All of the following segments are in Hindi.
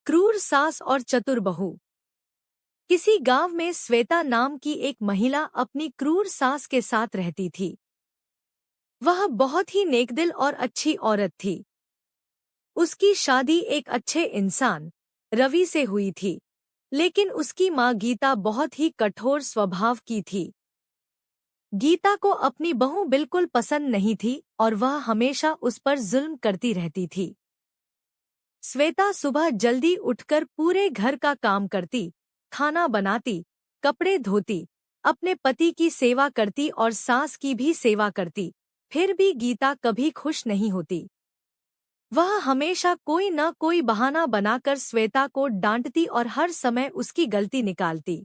क्रूर सास और चतुर बहू। किसी गांव में श्वेता नाम की एक महिला अपनी क्रूर सास के साथ रहती थी। वह बहुत ही नेकदिल और अच्छी औरत थी। उसकी शादी एक अच्छे इंसान रवि से हुई थी, लेकिन उसकी माँ गीता बहुत ही कठोर स्वभाव की थी। गीता को अपनी बहू बिल्कुल पसंद नहीं थी और वह हमेशा उस पर जुल्म करती रहती थी। श्वेता सुबह जल्दी उठकर पूरे घर का काम करती, खाना बनाती, कपड़े धोती, अपने पति की सेवा करती और सास की भी सेवा करती। फिर भी गीता कभी खुश नहीं होती। वह हमेशा कोई न कोई बहाना बनाकर श्वेता को डांटती और हर समय उसकी गलती निकालती।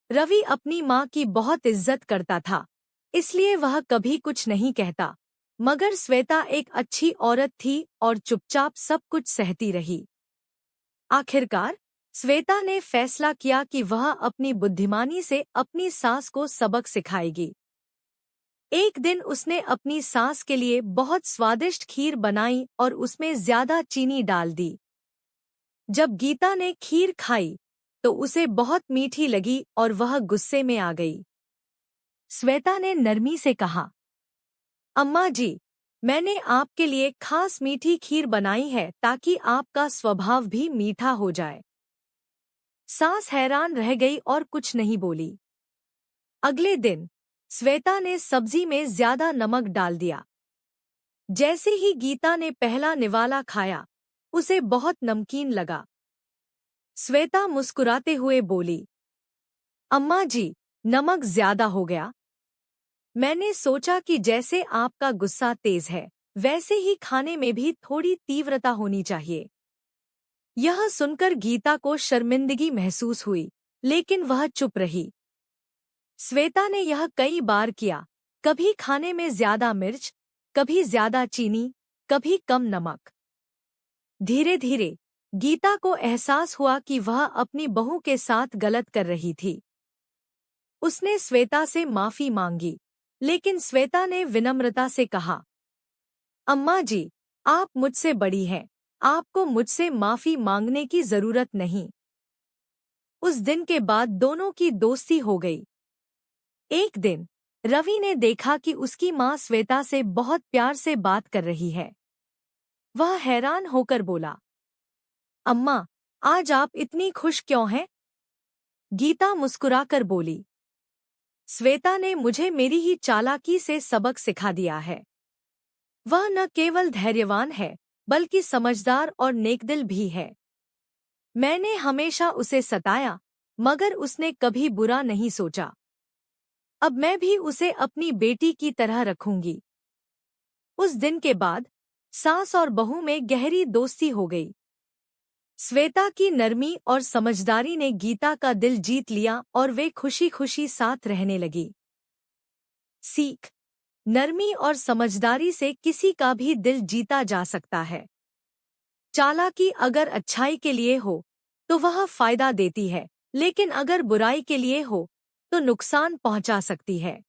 रवि अपनी माँ की बहुत इज्जत करता था, इसलिए वह कभी कुछ नहीं कहता, मगर श्वेता एक अच्छी औरत थी और चुपचाप सब कुछ सहती रही। आखिरकार श्वेता ने फैसला किया कि वह अपनी बुद्धिमानी से अपनी सास को सबक सिखाएगी। एक दिन उसने अपनी सास के लिए बहुत स्वादिष्ट खीर बनाई और उसमें ज्यादा चीनी डाल दी। जब गीता ने खीर खाई तो उसे बहुत मीठी लगी और वह गुस्से में आ गई। श्वेता ने नरमी से कहा, अम्मा जी, मैंने आपके लिए खास मीठी खीर बनाई है ताकि आपका स्वभाव भी मीठा हो जाए। सास हैरान रह गई और कुछ नहीं बोली। अगले दिन श्वेता ने सब्जी में ज्यादा नमक डाल दिया। जैसे ही गीता ने पहला निवाला खाया, उसे बहुत नमकीन लगा। श्वेता मुस्कुराते हुए बोली, अम्मा जी, नमक ज्यादा हो गया। मैंने सोचा कि जैसे आपका गुस्सा तेज है, वैसे ही खाने में भी थोड़ी तीव्रता होनी चाहिए। यह सुनकर गीता को शर्मिंदगी महसूस हुई, लेकिन वह चुप रही। श्वेता ने यह कई बार किया, कभी खाने में ज्यादा मिर्च, कभी ज्यादा चीनी, कभी कम नमक। धीरे धीरे गीता को एहसास हुआ कि वह अपनी बहू के साथ गलत कर रही थी। उसने श्वेता से माफी मांगी, लेकिन श्वेता ने विनम्रता से कहा, अम्मा जी, आप मुझसे बड़ी हैं, आपको मुझसे माफी मांगने की जरूरत नहीं। उस दिन के बाद दोनों की दोस्ती हो गई। एक दिन रवि ने देखा कि उसकी माँ श्वेता से बहुत प्यार से बात कर रही है। वह हैरान होकर बोला, अम्मा, आज आप इतनी खुश क्यों हैं? गीता मुस्कुराकर बोली, श्वेता ने मुझे मेरी ही चालाकी से सबक सिखा दिया है। वह न केवल धैर्यवान है, बल्कि समझदार और नेकदिल भी है। मैंने हमेशा उसे सताया, मगर उसने कभी बुरा नहीं सोचा। अब मैं भी उसे अपनी बेटी की तरह रखूंगी। उस दिन के बाद सास और बहू में गहरी दोस्ती हो गई। श्वेता की नरमी और समझदारी ने गीता का दिल जीत लिया और वे खुशी खुशी साथ रहने लगी। सीख: नरमी और समझदारी से किसी का भी दिल जीता जा सकता है। चालाकी अगर अच्छाई के लिए हो तो वह फायदा देती है, लेकिन अगर बुराई के लिए हो तो नुकसान पहुंचा सकती है।